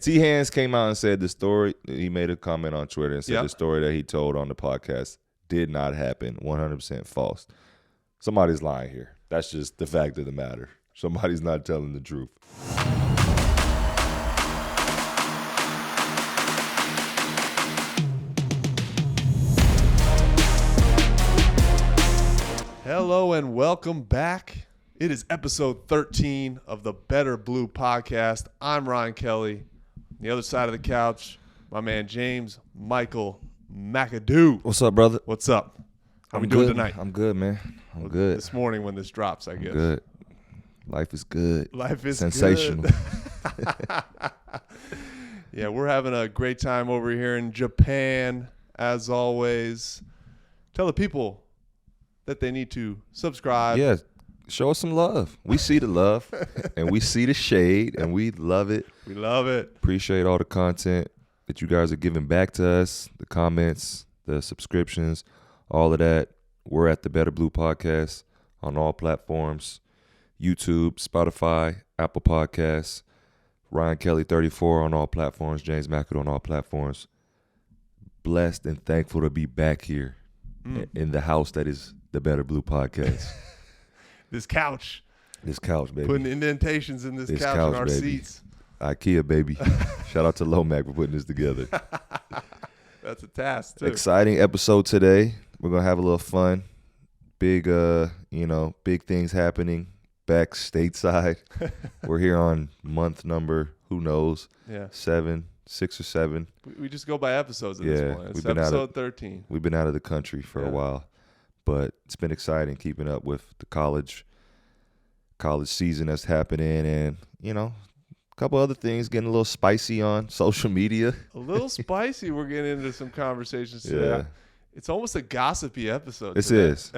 T. Hands came out and said the story. He made a comment on Twitter and said the story that he told on the podcast did not happen. 100% false. Somebody's lying here. That's just the fact of the matter. Somebody's not telling the truth. Hello and welcome back. It is episode 13 of the Better Blue podcast. I'm Ryan Kelly. On the other side of the couch, my man James Michael McAdoo. What's up, brother? What's up? How I'm we doing good. tonight? I'm good, man. I'm good. This morning when this drops, I guess. I'm good. Life is good. Life is sensational. Good. Yeah, we're having a great time over here in Japan, as always. Tell the people that they need to subscribe. Yeah, show us some love. We see the love, and we see the shade, and we love it. We love it. Appreciate all the content that you guys are giving back to us, the comments, the subscriptions, all of that. We're at the Better Blue Podcast on all platforms, YouTube, Spotify, Apple Podcasts, Ryan Kelly 34 on all platforms, James McAdoo on all platforms. Blessed and thankful to be back here in the house that is the Better Blue Podcast. This couch, baby. putting indentations in this couch and our baby. seats. IKEA, baby. Shout out to Lomac for putting this together. That's a task, too. Exciting episode today. We're going to have a little fun. Big, big things happening back stateside. We're here on month number, who knows, 6 or 7. We just go by episodes at this point. It's episode 13. We've been out of the country for a while, but it's been exciting keeping up with the college season that's happening, and, a couple other things getting a little spicy on social media. A little spicy. We're getting into some conversations today. Yeah. It's almost a gossipy episode. This is,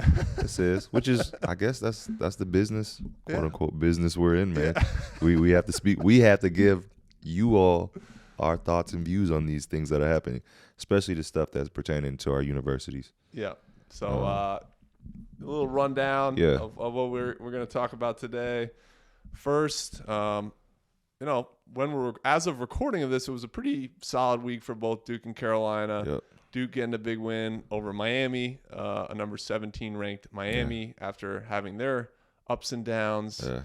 which is, I guess that's the business, quote unquote business we're in, man. Yeah. We have to speak. We have to give you all our thoughts and views on these things that are happening, especially the stuff that's pertaining to our universities. Yeah. So a little rundown of what we're going to talk about today. First, when as of recording of this, it was a pretty solid week for both Duke and Carolina. Yep. Duke getting a big win over Miami, a number 17 ranked Miami after having their ups and downs. Yeah.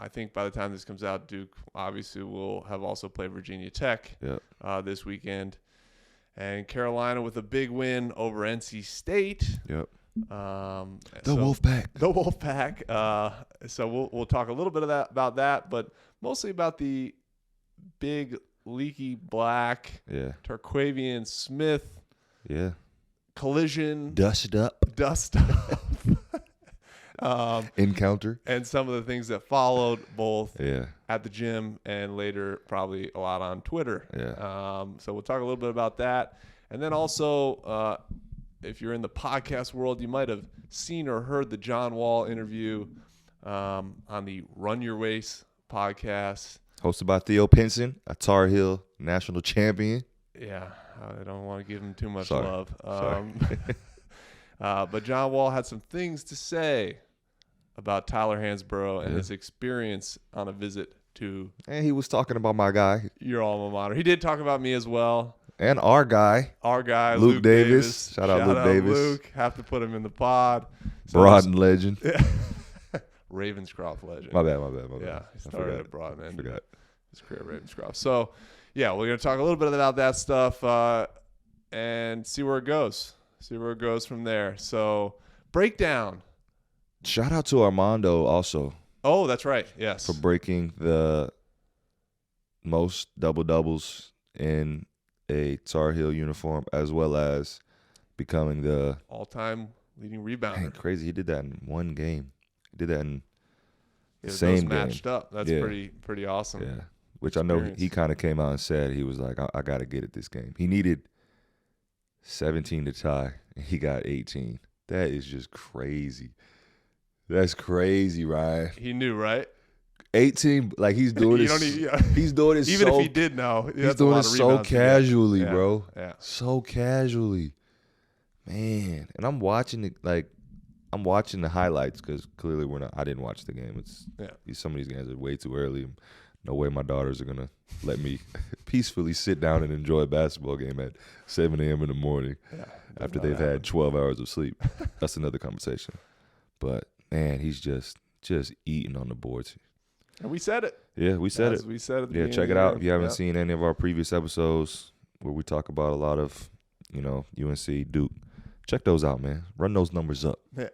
I think by the time this comes out, Duke obviously will have also played Virginia Tech this weekend. And Carolina with a big win over NC State. Yep. The Wolfpack. The Wolfpack. So we'll talk a little bit about that, but mostly about the big Leaky Black, Terquivion Smith, collision, dust up, encounter, and some of the things that followed both at the gym and later probably a lot on Twitter. So we'll talk a little bit about that, and then also if you're in the podcast world, you might have seen or heard the John Wall interview on the Run Your Race podcast. Hosted by Theo Pinson, a Tar Heel national champion. Yeah, I don't want to give him too much love. But John Wall had some things to say about Tyler Hansbrough and his experience on a visit to... And he was talking about my guy. Your alma mater. He did talk about me as well. And our guy. Luke Davis. Shout out Luke Davis. Luke. Have to put him in the pod. Broaden legend. Ravenscroft legend. My bad. Yeah, he started at Broaden and forgot his career at Ravenscroft. So, we're going to talk a little bit about that stuff and see where it goes. See where it goes from there. So, breakdown. Shout out to Armando also. Oh, that's right. Yes. For breaking the most double-doubles in a Tar Heel uniform, as well as becoming the all-time leading rebounder. Man, crazy. He did that in one game. He did that in the same game. Matched up. That's pretty awesome. Yeah. Which experience. I know he kind of came out and said, he was like, I got to get it this game. He needed 17 to tie, and he got 18. That is just crazy. That's crazy, Ryan. He knew, right? 18, like he's doing this. He's doing this even if he did know. He's doing it so casually, bro. Yeah. So casually. Man. And I'm watching it, I'm watching the highlights because clearly I didn't watch the game. Some of these games are way too early. no way my daughters are going to let me peacefully sit down and enjoy a basketball game at 7 a.m. in the morning after they've had 12 hours of sleep. That's another conversation. But, man, he's just eating on the boards. And we said it. Yeah, we said it. We said it. Yeah, check it out. If you haven't seen any of our previous episodes where we talk about a lot of, UNC, Duke, check those out, man. Run those numbers up. Yeah.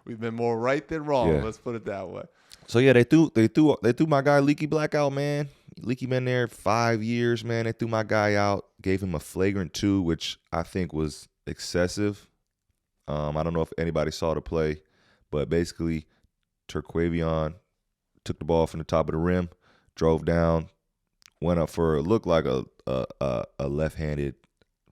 We've been more right than wrong. Yeah. Let's put it that way. So yeah, they threw my guy Leaky Black out, man. Leaky been there 5 years, man. They threw my guy out, gave him a flagrant 2, which I think was excessive. I don't know if anybody saw the play, but basically, Terquivion took the ball from the top of the rim, drove down, went up for looked like a left-handed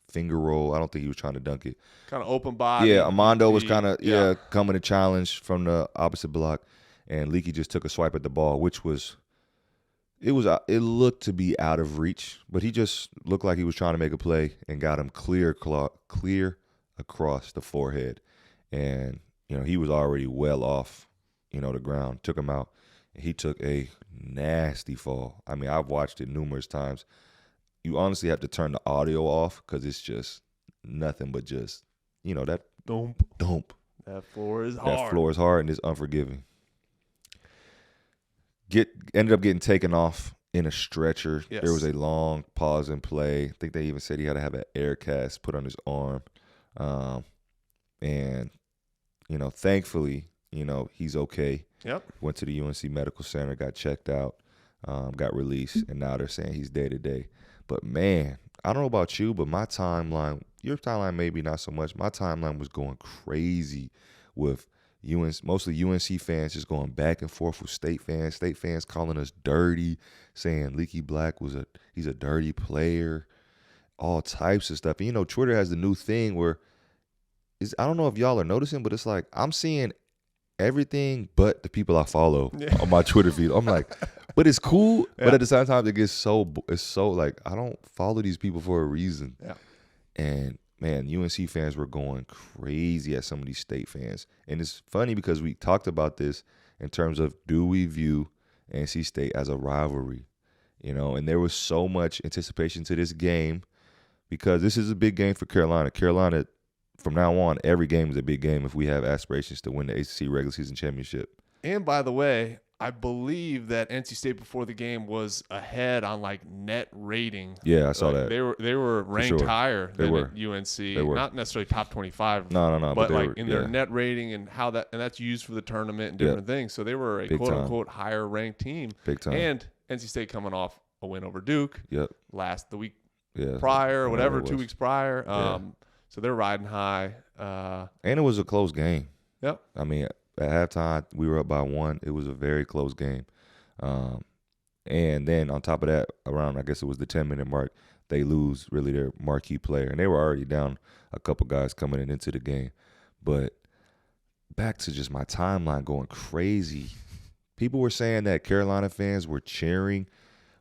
finger roll. I don't think he was trying to dunk it. Kind of open body. Yeah, Armando was kind of coming to challenge from the opposite block, and Leaky just took a swipe at the ball, which it looked to be out of reach, but he just looked like he was trying to make a play and got him clear across the forehead, and he was already well off, the ground. Took him out, and he took a nasty fall. I mean, I've watched it numerous times. You honestly have to turn the audio off because it's just nothing but just, that dump. That floor is hard. That floor is hard and it's unforgiving. Ended up getting taken off in a stretcher. Yes. There was a long pause in play. I think they even said he had to have an air cast put on his arm. And, thankfully, he's okay. Yep. Went to the UNC Medical Center, got checked out, got released, and now they're saying he's day-to-day. But, man, I don't know about you, but my timeline, your timeline maybe not so much. My timeline was going crazy with mostly UNC fans just going back and forth with state fans calling us dirty, saying Leaky Black he's a dirty player, all types of stuff. And, Twitter has the new thing where I don't know if y'all are noticing, but it's like I'm seeing everything but the people I follow on my Twitter feed. I'm like, but it's cool. Yeah. But at the same time, it's so like I don't follow these people for a reason. Yeah. And man, UNC fans were going crazy at some of these state fans. And it's funny because we talked about this in terms of do we view NC State as a rivalry, and there was so much anticipation to this game because this is a big game for Carolina. Carolina, from now on, every game is a big game if we have aspirations to win the ACC regular season championship. And by the way, I believe that NC State before the game was ahead on net rating. Yeah, I saw that. They were ranked higher than at UNC. They were. Not necessarily top 25. No. But in their net rating and that's used for the tournament and different things. So they were a Big quote time. unquote higher ranked team. Big time. And NC State coming off a win over Duke. Yep. The week prior, whatever 2 weeks prior. So they're riding high. And it was a close game. Yep. I mean, at halftime, we were up by 1. It was a very close game. And then on top of that, around, I guess it was the 10-minute mark, they lose really their marquee player. And they were already down a couple guys coming into the game. But back to just my timeline going crazy. People were saying that Carolina fans were cheering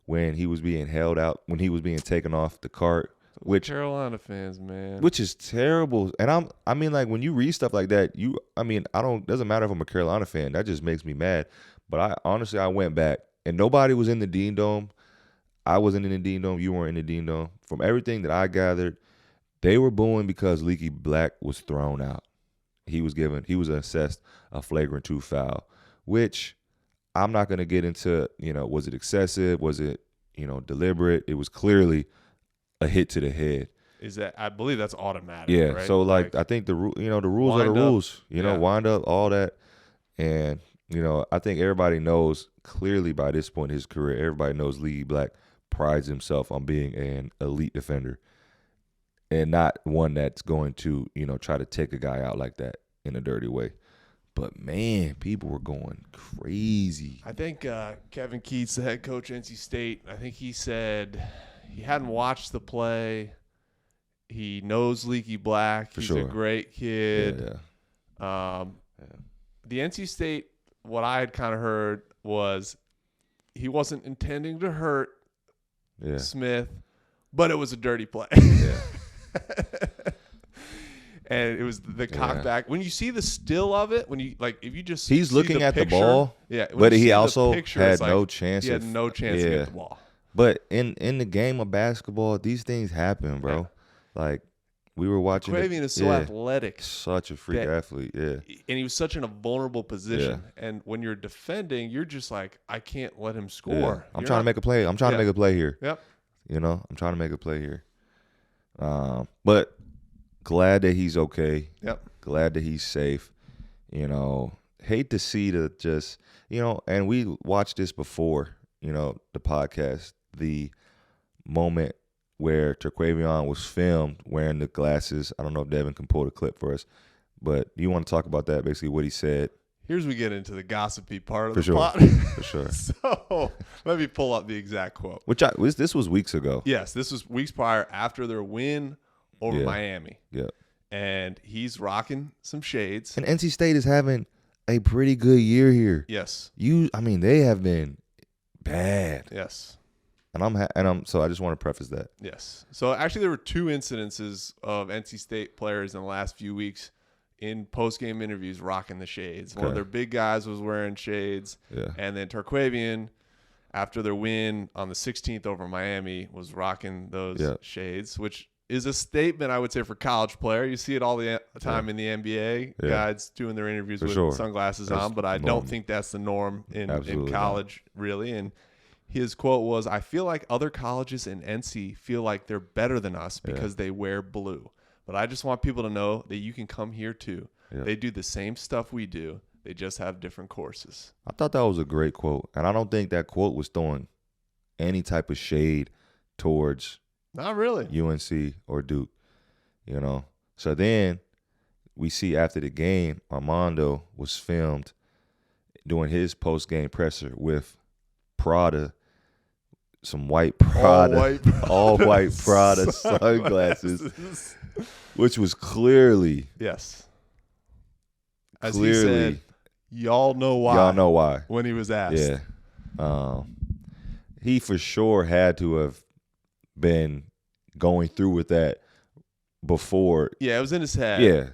when he was being held out, when he was being taken off the cart. Which Carolina fans, man. Which is terrible. And I mean, when you read stuff like that, doesn't matter if I'm a Carolina fan. That just makes me mad. But I went back and nobody was in the Dean Dome. I wasn't in the Dean Dome. You weren't in the Dean Dome. From everything that I gathered, they were booing because Leaky Black was thrown out. He was assessed a flagrant 2 foul, which I'm not going to get into, was it excessive? Was it, deliberate? It was clearly a hit to the head. I believe that's automatic. Yeah. Right? So I think the rules are the rules. Wind up, all that, and I think everybody knows clearly by this point in his career. Everybody knows Leaky Black prides himself on being an elite defender, and not one that's going to try to take a guy out like that in a dirty way. But man, people were going crazy. I think Kevin Keats, the head coach of NC State, I think he said he hadn't watched the play. He knows Leaky Black. He's a great kid. Yeah. The NC State, what I had kind of heard was he wasn't intending to hurt Smith, but it was a dirty play. Yeah. And it was the cock back. When you see the still of it, when you like, if you just he's see looking the at picture, the ball, yeah, but he also had like, no chance. He had no chance to get the ball. But in the game of basketball, these things happen, bro. Yeah. Like we were watching. Terquivion is so athletic, such a freak athlete. Yeah, and he was such in a vulnerable position. Yeah. And when you're defending, you're just like, I can't let him score. Yeah. I'm trying to make a play. I'm trying to make a play here. Yep. You know, I'm trying to make a play here. But glad that he's okay. Yep. Glad that he's safe. You know, hate to see and we watched this before, the podcast, the moment where Terquivion was filmed wearing the glasses. I don't know if Devin can pull the clip for us, but you want to talk about that, basically what he said? Here's we get into the gossipy part of the pod. For sure. So let me pull up the exact quote. This was weeks ago. Yes, this was weeks prior after their win over Miami. Yeah. And he's rocking some shades. And NC State is having a pretty good year here. Yes. They have been bad. Yes. So I just want to preface that. Yes. So actually there were 2 incidences of NC State players in the last few weeks in post-game interviews rocking the shades. Okay. One of their big guys was wearing shades. Yeah. And then Terquivion, after their win on the 16th over Miami, was rocking those shades, which is a statement, I would say, for college player. You see it all the time in the NBA. Yeah. Guys doing their interviews with sunglasses on, but I don't think that's the norm in college, really. And his quote was, I feel like other colleges in NC feel like they're better than us because they wear blue. But I just want people to know that you can come here too. Yeah. They do the same stuff we do. They just have different courses. I thought that was a great quote. And I don't think that quote was throwing any type of shade towards not really UNC or Duke, So then we see after the game, Armando was filmed doing his post-game presser with Prada, some white Prada, all white Prada sunglasses, which was clearly, yes, as he said, y'all know why. Y'all know why. When he was asked, he for sure had to have been going through with that before. Yeah, it was in his head. Yeah.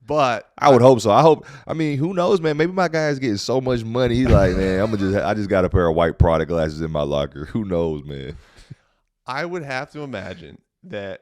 But I would hope so. Who knows, man? Maybe my guy's getting so much money. He's like, man, I just got a pair of white Prada glasses in my locker. Who knows, man? I would have to imagine that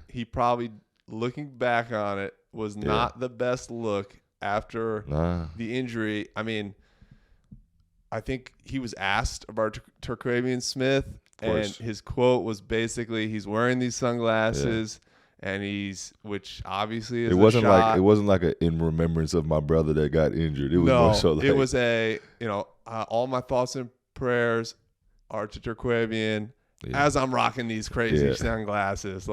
he probably, looking back on it, was not the best look after the injury. I think he was asked about Terquivion Smith, and his quote was basically, he's wearing these sunglasses. Yeah. And which obviously is it wasn't like a in remembrance of my brother that got injured. It was more so like, it was all my thoughts and prayers are to Terquivion as I'm rocking these crazy sunglasses.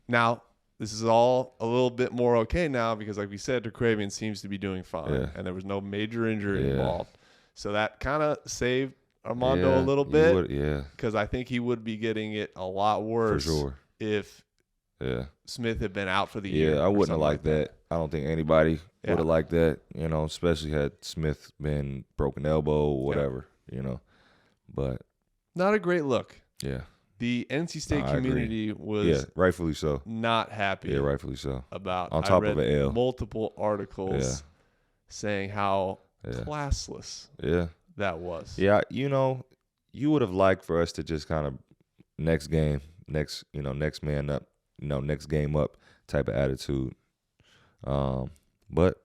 Now this is all a little bit more okay now because, like we said, Terquivion seems to be doing fine, and there was no major injury involved. So that kind of saved Armando a little bit, because I think he would be getting it a lot worse for sure if Smith had been out for the year. Yeah, I wouldn't have liked that. I don't think anybody would have liked that, especially had Smith been broken elbow or whatever, But not a great look. Yeah. The NC State community was rightfully so. Not happy. Yeah, rightfully so. About on top of an L. Multiple articles saying how classless that was. Yeah, you would have liked for us to just kind of next game, next man up, next game up type of attitude. But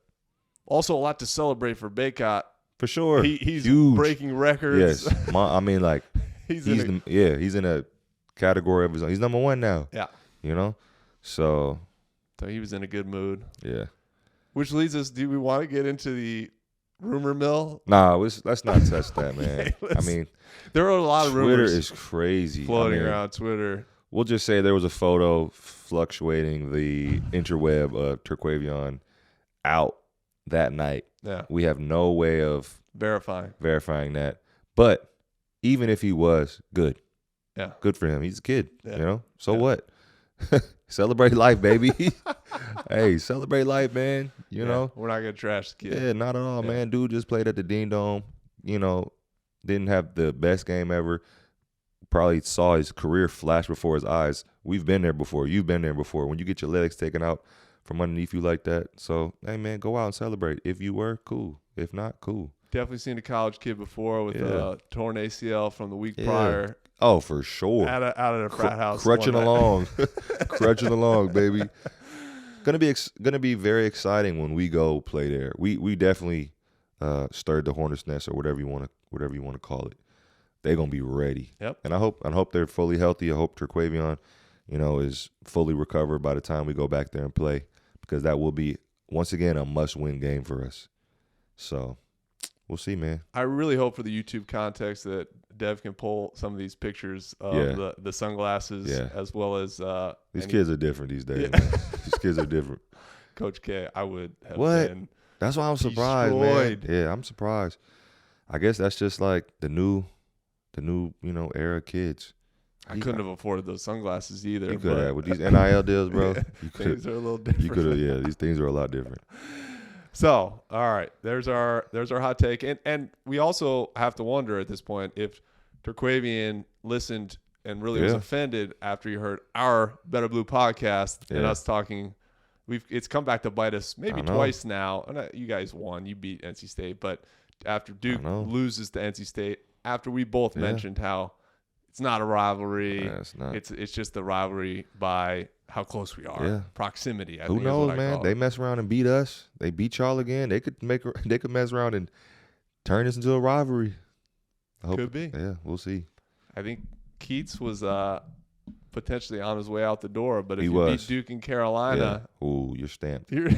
also a lot to celebrate for Bacot. For sure. He's huge. Breaking records. Yes. He's in a category of his own. He's number 1 now. Yeah. So he was in a good mood. Yeah. Which leads us, do we want to get into the rumor mill? Nah, let's not touch that, man. There are a lot of rumors. Twitter is crazy. Floating around Twitter. We'll just say there was a photo fluctuating the interweb of Terquivion out that night. Yeah. We have no way of verifying that. But even if he was, good. Yeah. Good for him. He's a kid, So what? Celebrate life, baby. Hey, celebrate life, man. You know? We're not going to trash the kid. Yeah, not at all, man. Dude just played at the Dean Dome. Didn't have the best game ever. Probably saw his career flash before his eyes. We've been there before. You've been there before. When you get your legs taken out from underneath you like that. So, hey, man, go out and celebrate. If you were, cool. If not, cool. Definitely seen a college kid before with a torn ACL from the week prior. Oh, for sure. Out of a frat house. Crutching along. Crutching along, baby. Gonna be very exciting when we go play there. We definitely stirred the hornet's nest or whatever you want to call it. They're gonna be ready. Yep. And I hope they're fully healthy. I hope Terquivion, is fully recovered by the time we go back there and play, because that will be once again a must-win game for us. So we'll see, man. I really hope for the YouTube context that Dev can pull some of these pictures of the sunglasses as well as these kids are different these days. Man. These kids are different. Coach K, I would have been That's why I'm surprised, man. Yeah, I'm surprised. I guess that's just like the new era kids. I couldn't have afforded those sunglasses either. You could have with these NIL deals, bro. Things are a little different. You could have, yeah. These things are a lot different. So, all right, there's our hot take, and we also have to wonder at this point if Terquivion listened and really was offended after he heard our Better Blue podcast and us talking. It's come back to bite us maybe twice now. And you guys won, you beat NC State, but after Duke loses to NC State, after we both mentioned how it's not a rivalry, it's not. It's just a rivalry by how close we are, proximity. Who knows, man? They mess around and beat us. They beat y'all again. They could mess around and turn this into a rivalry. Could be. Yeah, we'll see. I think Keats was potentially on his way out the door, but if you beat Duke and Carolina, you're stamped. You're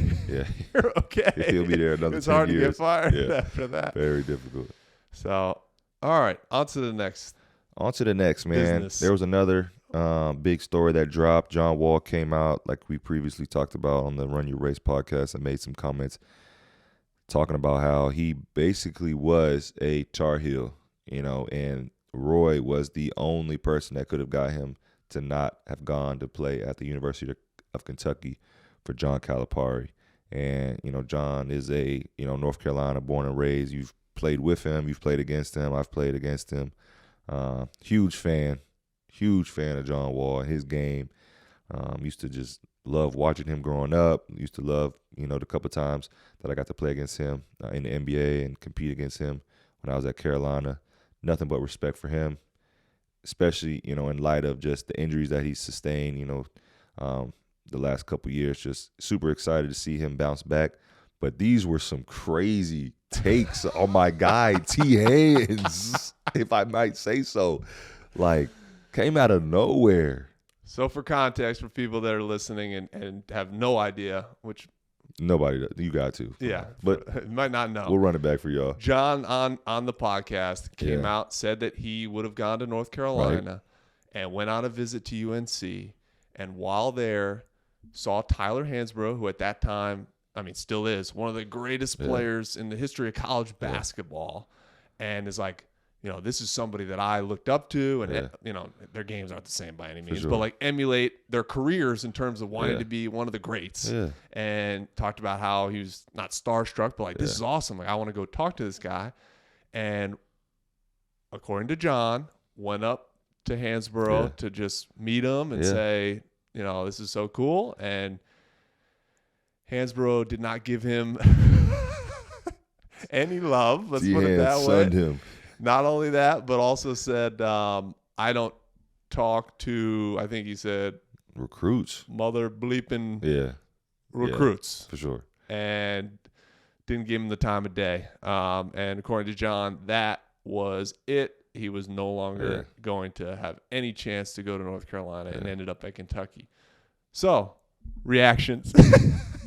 okay. He'll be there another 10 years. It's hard to get fired after that. Very difficult. So, all right, on to the next. Man. Business. There was another big story that dropped. John Wall came out, like we previously talked about on the Run Your Race podcast, and made some comments talking about how he basically was a Tar Heel, and Roy was the only person that could have got him to not have gone to play at the University of Kentucky for John Calipari. And, John is a, North Carolina born and raised. You've played with him. You've played against him. I've played against him. Huge fan of John Wall and his game. Used to just love watching him growing up. Used to love, the couple times that I got to play against him in the NBA and compete against him when I was at Carolina. Nothing but respect for him, especially, in light of just the injuries that he's sustained, the last couple years. Just super excited to see him bounce back. But these were some crazy takes on my guy, T. Haynes, if I might say so. Like, came out of nowhere. So for context, for people that are listening and have no idea, which nobody does. You got to. Yeah. But might not know. We'll run it back for y'all. John on the podcast came out, said that he would have gone to North Carolina and went on a visit to UNC. And while there, saw Tyler Hansbrough, who at that time, still is one of the greatest players in the history of college basketball, and is like, this is somebody that I looked up to, and their games aren't the same by any means, but like emulate their careers in terms of wanting to be one of the greats. Yeah. And talked about how he was not starstruck, but like, this is awesome. Like, I want to go talk to this guy. And according to John, went up to Hansbrough to just meet him and say, this is so cool. And Hansbrough did not give him any love. Let's put it that way. Him. Not only that, but also said, I don't talk to, I think he said, recruits. Mother bleeping recruits. Yeah, for sure. And didn't give him the time of day. And according to John, that was it. He was no longer going to have any chance to go to North Carolina and ended up at Kentucky. So, reactions.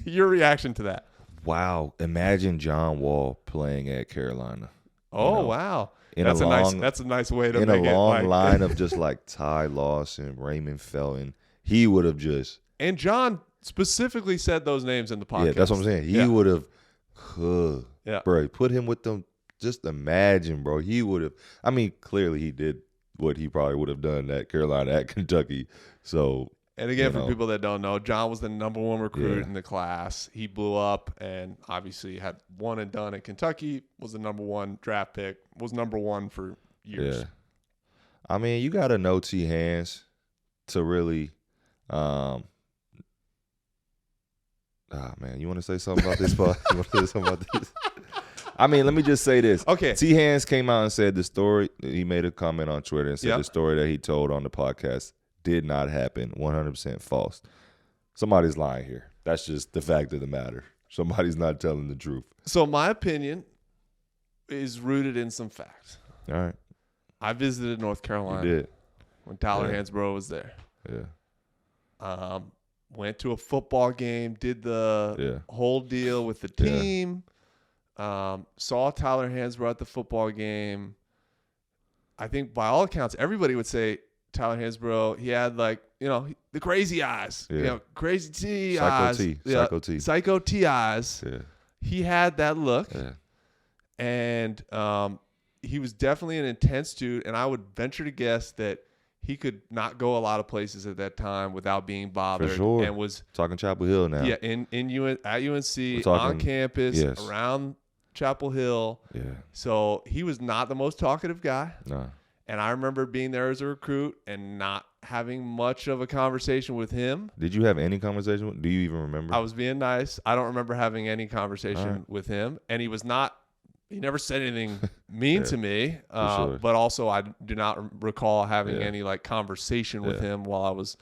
Your reaction to that? Wow. Imagine John Wall playing at Carolina. Oh, wow. That's a nice way to make it. In a long line of just like Ty Lawson, Raymond Felton. He would have just. And John specifically said those names in the podcast. Yeah, that's what I'm saying. He would have. Bro, put him with them. Just imagine, bro. He would have. Clearly he did what he probably would have done at Carolina, at Kentucky. So. And again, for people that don't know, John was the number one recruit in the class. He blew up and obviously had one and done at Kentucky, was the number one draft pick, was number one for years. Yeah. You got to know T. Hands to really Man, you want to say something about this, Paul? You want to say something about this? I mean, let me just say this. Okay. T. Hands came out and said the story. He made a comment on Twitter and said the story that he told on the podcast did not happen. 100% false. Somebody's lying here. That's just the fact of the matter. Somebody's not telling the truth. So my opinion is rooted in some facts. All right. I visited North Carolina. You did. When Tyler Hansbrough was there. Yeah. Went to a football game, did the whole deal with the team. Saw Tyler Hansbrough at the football game. I think by all accounts, everybody would say Tyler Hansbrough, he had the crazy eyes, crazy T eyes. Psycho T eyes. Yeah. He had that look. Yeah. And he was definitely an intense dude. And I would venture to guess that he could not go a lot of places at that time without being bothered. For sure. And was talking Chapel Hill now. Yeah, at UNC, on campus, around Chapel Hill. Yeah. So he was not the most talkative guy. No. And I remember being there as a recruit and not having much of a conversation with him. Did you have any conversation? Do you even remember? I was being nice. I don't remember having any conversation with him. And he never said anything mean to me. Sure. But also I do not recall having any conversation with him while I was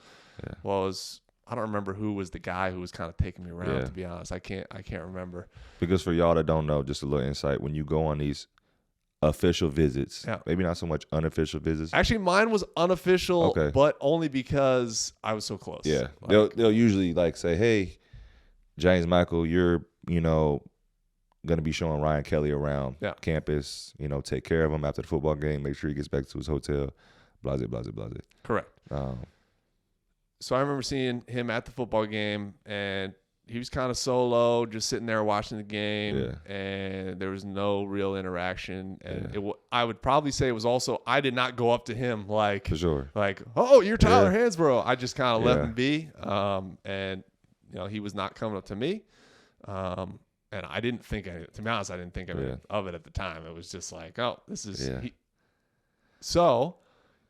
I don't remember who was the guy who was kind of taking me around, to be honest. I can't remember. Because for y'all that don't know, just a little insight, when you go on these official visits, maybe not so much unofficial visits. Actually, mine was unofficial, but only because I was so close. Yeah. They'll usually say, hey, James Michael, you're, going to be showing Ryan Kelly around campus, take care of him after the football game, make sure he gets back to his hotel, blase, blase, blase. Correct. So I remember seeing him at the football game, and he was kind of solo, just sitting there watching the game, and there was no real interaction. And I would probably say it was also, I did not go up to him for sure. Oh, you're Tyler Hansbrough. I just kind of let him be. And he was not coming up to me. And I didn't think, to be honest, I didn't think of it at the time. It was just this is. So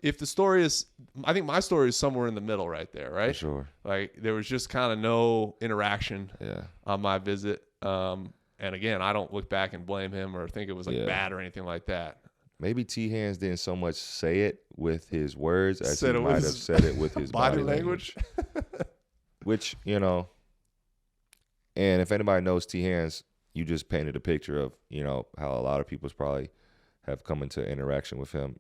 if the story is, I think my story is somewhere in the middle right there, right? For sure. There was just kind of no interaction on my visit. And again, I don't look back and blame him or think it was bad or anything like that. Maybe T. Hands didn't so much say it with his words as he might have said it with his body language. Which, and if anybody knows T. Hands, you just painted a picture of, how a lot of people probably have come into interaction with him.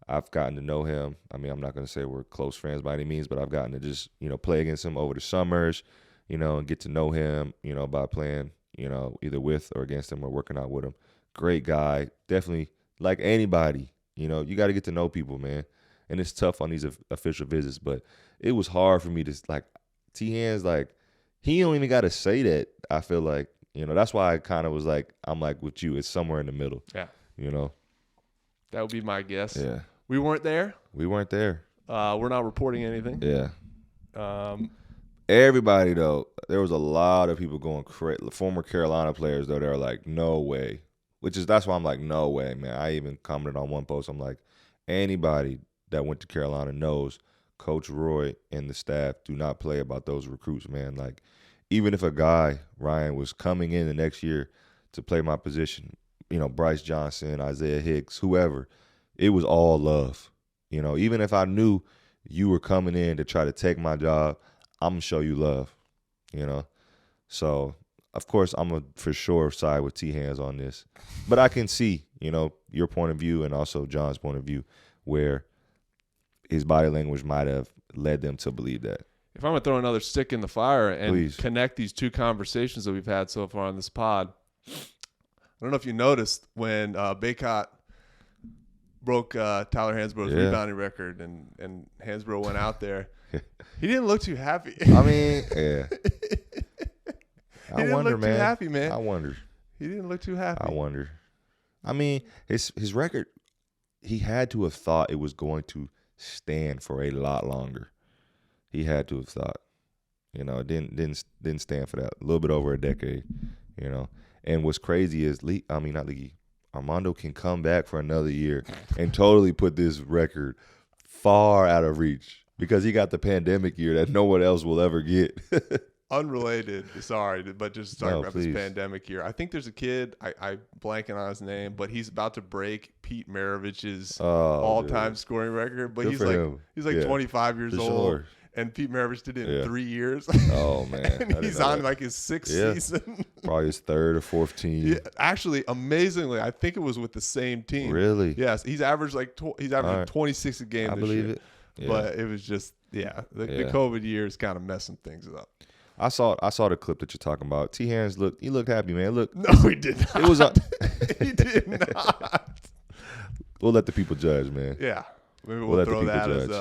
I've gotten to know him. I mean, I'm not going to say we're close friends by any means, but I've gotten to just, play against him over the summers, and get to know him, by playing, either with or against him or working out with him. Great guy. Definitely, like anybody, you got to get to know people, man. And it's tough on these official visits, but it was hard for me to, T. Hands, he don't even got to say that. I feel like, that's why I kind of was I'm with you. It's somewhere in the middle. Yeah. That would be my guess. Yeah. We weren't there. We're not reporting anything. Yeah. Everybody, though, there was a lot of people going crazy. Former Carolina players, though, they're no way. That's why I'm no way, man. I even commented on one post. I'm anybody that went to Carolina knows Coach Roy and the staff do not play about those recruits, man. Even if a guy, Ryan, was coming in the next year to play my position, Bryce Johnson, Isaiah Hicks, whoever, it was all love. Even if I knew you were coming in to try to take my job, I'm going to show you love, So, of course, I'm going to for sure side with T. Hands on this. But I can see, your point of view and also John's point of view where his body language might have led them to believe that. If I'm going to throw another stick in the fire and connect these two conversations that we've had so far on this pod, I don't know if you noticed when Bacot broke Tyler Hansbrough's rebounding record and Hansbrough went out there, he didn't look too happy. I mean, yeah. He didn't look too happy, man. I wonder. He didn't look too happy. I wonder. I mean, his record, he had to have thought it was going to stand for a lot longer. He had to have thought, it didn't stand for that. A little bit over a decade, And what's crazy is, Armando can come back for another year and totally put this record far out of reach because he got the pandemic year that no one else will ever get. unrelated. Sorry, but just talking about please. this pandemic here. I think there's a kid. I blanking on his name, but he's about to break Pete Maravich's all-time scoring record. But he's like 25 years old. Sure. And Pete Maravich did it in 3 years. Oh, man. And he's on like his 6th season. Probably his 3rd or 4th team. Yeah, actually, amazingly, I think it was with the same team. Really? Yes. He's averaged 26 a game I this believe year. It. Yeah. But it was just, the COVID year is kind of messing things up. I saw the clip that you're talking about. T. Hands looked happy, man. Look. No, he did not. It was he did not. We'll let the people judge, man. Yeah. Maybe we'll throw that as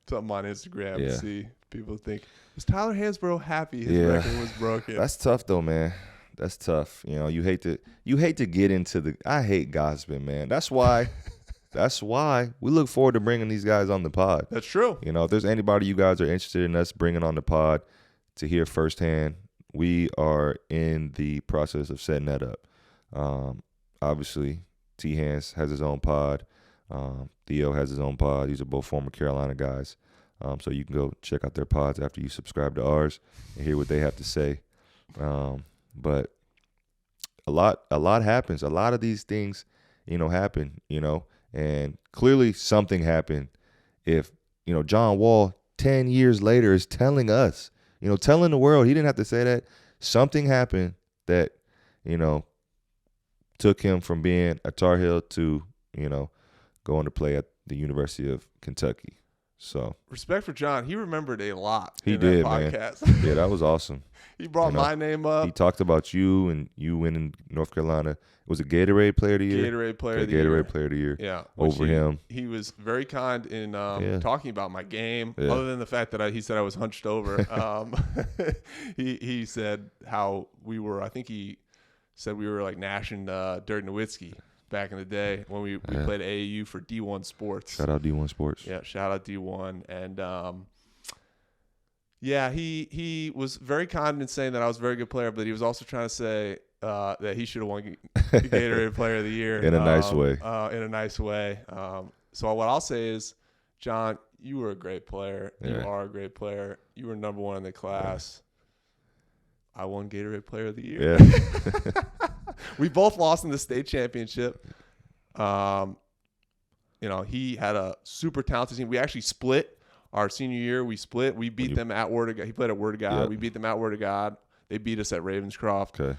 something on Instagram and see if people think, was Tyler Hansbrough happy his record was broken? That's tough though, man. That's tough. You know, you hate to get into I hate gossiping, man. That's why we look forward to bringing these guys on the pod. That's true. You know, if there's anybody you guys are interested in us bringing on the pod to hear firsthand, we are in the process of setting that up. Obviously, T. Hans has his own pod. Theo has his own pod. These are both former Carolina guys. So you can go check out their pods after you subscribe to ours and hear what they have to say. But a lot happens. A lot of these things, happen, and clearly something happened. If, John Wall 10 years later is telling us, telling the world, he didn't have to say that. Something happened that, took him from being a Tar Heel to, going to play at the University of Kentucky. So respect for John. He remembered a lot. He did, man. Yeah, that was awesome. He brought my name up. He talked about you and you winning North Carolina. Was it Gatorade Player of the Year? Gatorade Player of the Year. Gatorade Player of the Year. Yeah. Over him. He was very kind in talking about my game. Yeah. Other than the fact that he said I was hunched over. He said how we were. I think he said we were like gnashing Dirk Nowitzki back in the day when we played AAU for D1 Sports. Shout out D1 Sports. Yeah, shout out D1. And he was very kind in saying that I was a very good player, but he was also trying to say that he should have won Gatorade Player of the Year. In a nice way. In a nice way. So what I'll say is, John, you were a great player. Yeah. You are a great player. You were number one in the class. Yeah. I won Gatorade Player of the Year. Yeah. We both lost in the state championship. He had a super talented team. We actually split our senior year. We split. We beat them at Word of God. He played at Word of God. Yep. We beat them at Word of God. They beat us at Ravenscroft. Okay.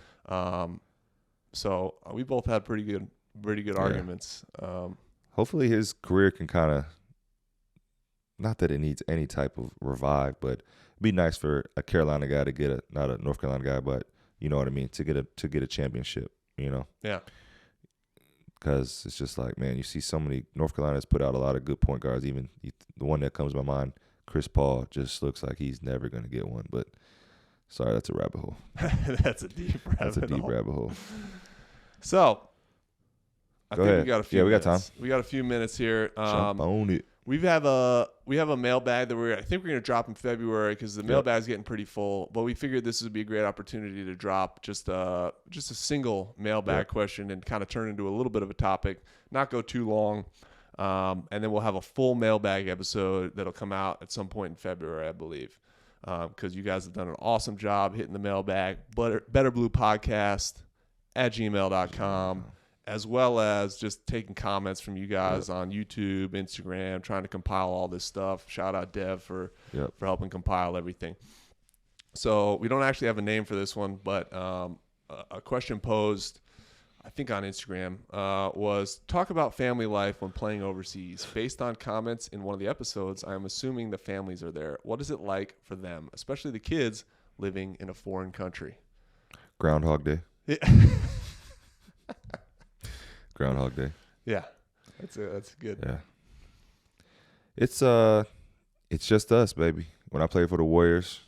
So we both had pretty good arguments. Hopefully his career can kind of, not that it needs any type of revive, but it'd be nice for a Carolina guy to get not a North Carolina guy, but you know what I mean, to get a championship, Yeah. Because it's just like, man, you see so many, North Carolina's put out a lot of good point guards. Even the one that comes to my mind, Chris Paul, just looks like he's never going to get one. But sorry, that's a rabbit hole. That's a deep rabbit hole. So, I think we got a few minutes. We got time. We got a few minutes here. Jump on it. We have a mailbag that I think we're going to drop in February because the mailbag's getting pretty full. But we figured this would be a great opportunity to drop just a single mailbag question and kind of turn into a little bit of a topic, not go too long, and then we'll have a full mailbag episode that'll come out at some point in February, I believe, because you guys have done an awesome job hitting the mailbag. betterbluepodcast@gmail.com. As well as just taking comments from you guys on YouTube, Instagram, trying to compile all this stuff. Shout out Dev for helping compile everything. So we don't actually have a name for this one, but a question posed, I think on Instagram, was talk about family life when playing overseas. Based on comments in one of the episodes, I'm assuming the families are there. What is it like for them, especially the kids living in a foreign country? Groundhog Day. Yeah. Groundhog Day. Yeah, that's good. Yeah, it's just us, baby. When I played for the Warriors,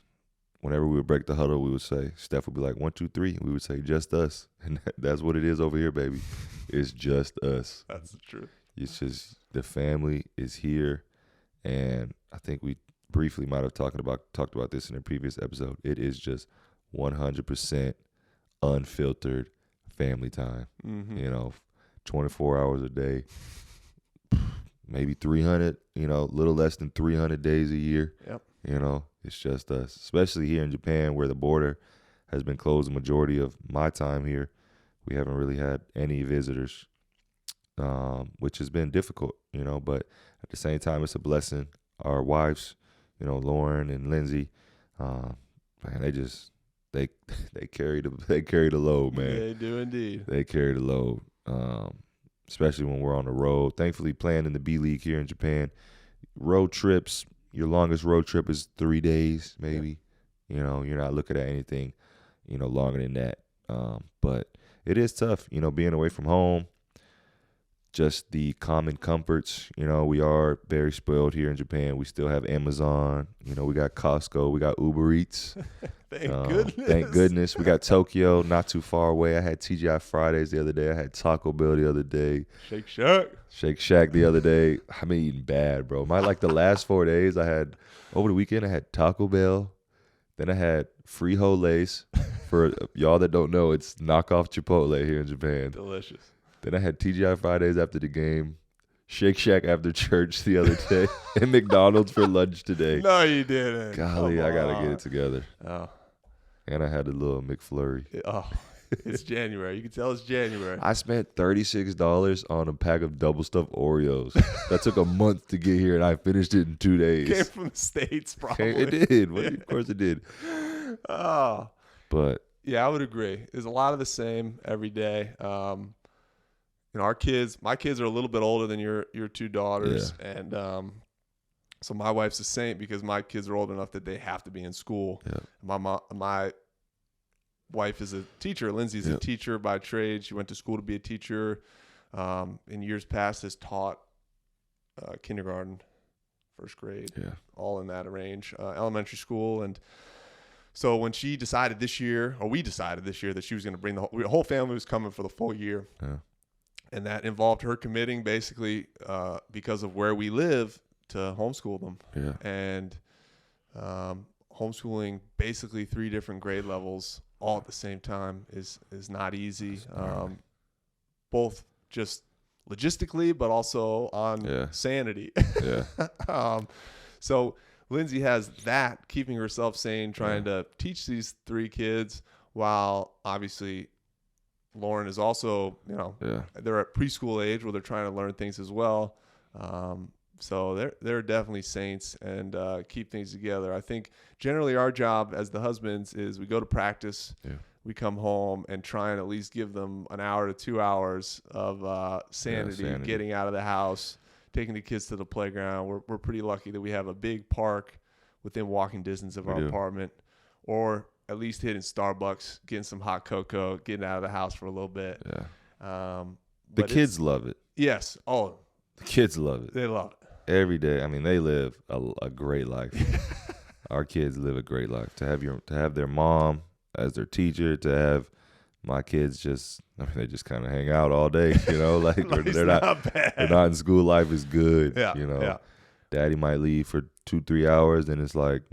whenever we would break the huddle, we would say, Steph would be like 1, 2, 3. We would say just us, and that's what it is over here, baby. It's just us. That's the truth. It's just the family is here, and I think we briefly might have talked about this in a previous episode. It is just 100% unfiltered family time. Mm-hmm. 24 hours a day, maybe 300, little less than 300 days a year. Yep. It's just us, especially here in Japan where the border has been closed the majority of my time here. We haven't really had any visitors, which has been difficult, but at the same time, it's a blessing. Our wives, Lauren and Lindsay, man, they carry the load, man. They do indeed. They carry the load, especially when we're on the road. Thankfully, playing in the B League here in Japan, road trips, your longest road trip is 3 days, maybe. Yeah. You're not looking at anything, longer than that. But it is tough, being away from home. Just the common comforts, we are very spoiled here in Japan. We still have Amazon, we got Costco, we got Uber Eats. Thank goodness. We got Tokyo, not too far away. I had TGI Fridays the other day. I had Taco Bell the other day. Shake Shack the other day. I've been eating bad, bro. The last 4 days over the weekend, I had Taco Bell. Then I had frijoles. For y'all that don't know, it's knockoff Chipotle here in Japan. Delicious. Then I had TGI Fridays after the game, Shake Shack after church the other day, and McDonald's for lunch today. No, you didn't. Golly, I got to get it together. Oh. And I had a little McFlurry. It's January. You can tell it's January. I spent $36 on a pack of double stuffed Oreos. That took a month to get here, and I finished it in 2 days. Came from the States, probably. It did. Well, of course it did. Oh. But. Yeah, I would agree. There's a lot of the same every day. My kids are a little bit older than your two daughters, and so my wife's a saint because my kids are old enough that they have to be in school. Yeah. My wife is a teacher. Lindsay's a teacher by trade. She went to school to be a teacher. In years past, has taught kindergarten, first grade, all in that range, elementary school, and. So when we decided this year that she was going to bring the whole family was coming for the full year. Yeah. And that involved her committing basically because of where we live to homeschool them. Yeah. And homeschooling basically 3 different grade levels all at the same time is not easy. Both just logistically, but also on sanity. Yeah. So Lindsay has that, keeping herself sane, trying to teach these 3 kids while obviously Lauren is also, they're at preschool age where they're trying to learn things as well. So they're definitely saints and keep things together. I think generally our job as the husbands is we go to practice, we come home and try and at least give them an hour to 2 hours of sanity, getting out of the house, taking the kids to the playground. We're pretty lucky that we have a big park within walking distance of our apartment, or at least hitting Starbucks, getting some hot cocoa, getting out of the house for a little bit. Yeah. The kids love it. Yes. Oh, the kids love it. They love it every day. I mean, they live a great life. Our kids live a great life. To have their mom as their teacher, to have my kids they just kind of hang out all day, they're not in school. Life is good. Daddy might leave for 2-3 hours, and it's like,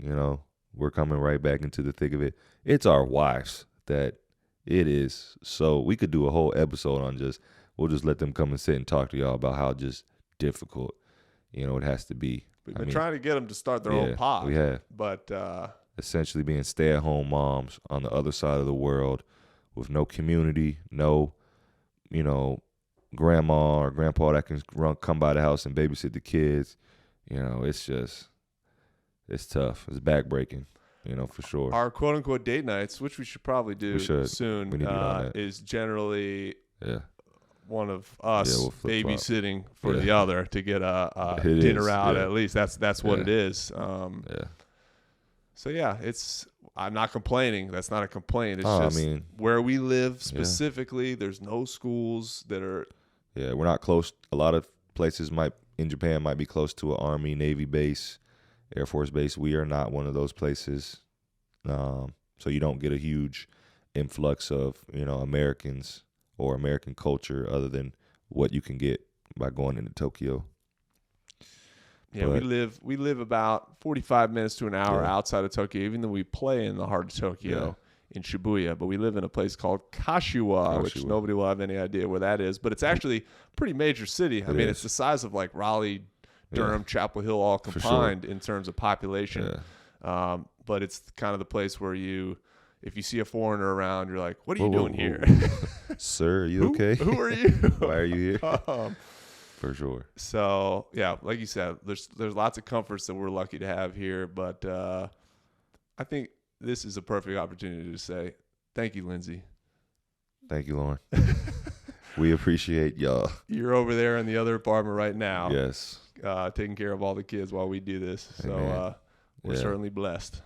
we're coming right back into the thick of it. It's our wives that it is. So we could do a whole episode on we'll just let them come and sit and talk to y'all about how just difficult, it has to be. We've been trying to get them to start their own pod. We have. But essentially being stay-at-home moms on the other side of the world, with no community, no, grandma or grandpa that can come by the house and babysit the kids. It's tough. It's backbreaking, for sure. Our quote-unquote date nights, which we should probably do soon, is generally one of us babysitting for the other to get a dinner out at least. That's what it is. So, I'm not complaining. That's not a complaint. It's where we live specifically, there's no schools that are. Yeah, we're not close. A lot of places in Japan might be close to an Army, Navy base, Air Force base. We are not one of those places. So you don't get a huge influx of, Americans or American culture other than what you can get by going into Tokyo. Yeah, but we live about 45 minutes to an hour outside of Tokyo, even though we play in the heart of Tokyo in Shibuya. But we live in a place called Kashiwa, which nobody will have any idea where that is. But it's actually a pretty major city. I it's the size of like Raleigh, Durham, Chapel Hill all combined in terms of population. But it's kind of the place where if you see a foreigner around, you're like, what are you doing here? Sir, are you okay? Who are you? Why are you here? For sure. So, yeah, like you said, there's lots of comforts that we're lucky to have here. But I think this is a perfect opportunity to say thank you, Lindsay. Thank you, Lauren. We appreciate y'all. You're over there in the other apartment right now. Yes. Taking care of all the kids while we do this. So we're certainly blessed.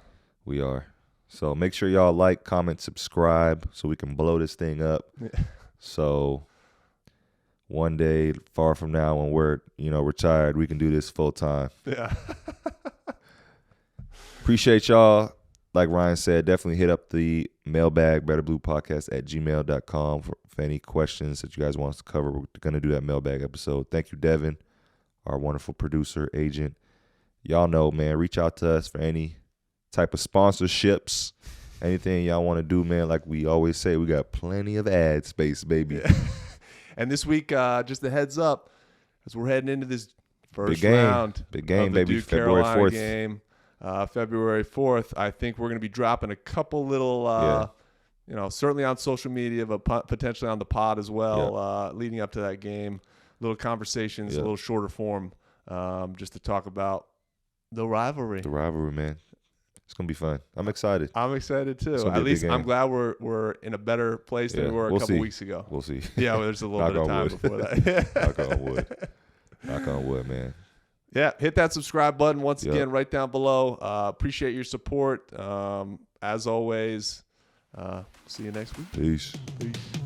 We are. So make sure y'all like, comment, subscribe so we can blow this thing up. So one day, far from now, when we're, retired, we can do this full time. Yeah. Appreciate y'all. Like Ryan said, definitely hit up the mailbag, betterbluepodcast@gmail.com for any questions that you guys want us to cover. We're going to do that mailbag episode. Thank you, Devin, our wonderful producer, agent. Y'all know, man, reach out to us for any type of sponsorships, anything y'all want to do, man. Like we always say, we got plenty of ad space, baby. Yeah. And this week, just a heads up, as we're heading into this first round, big game, baby, Duke February Carolina 4th. Game, February 4th. I think we're going to be dropping a couple little, certainly on social media, but potentially on the pod as well, leading up to that game. Little conversations, a little shorter form, just to talk about the rivalry. The rivalry, man. It's going to be fun. I'm excited. I'm excited too. At least I'm glad we're in a better place than we were a couple weeks ago. We'll see. Yeah, well, there's a little bit of time before that. Knock on wood. Knock on wood, man. Yeah, hit that subscribe button once again right down below. Appreciate your support. As always, see you next week. Peace. Peace.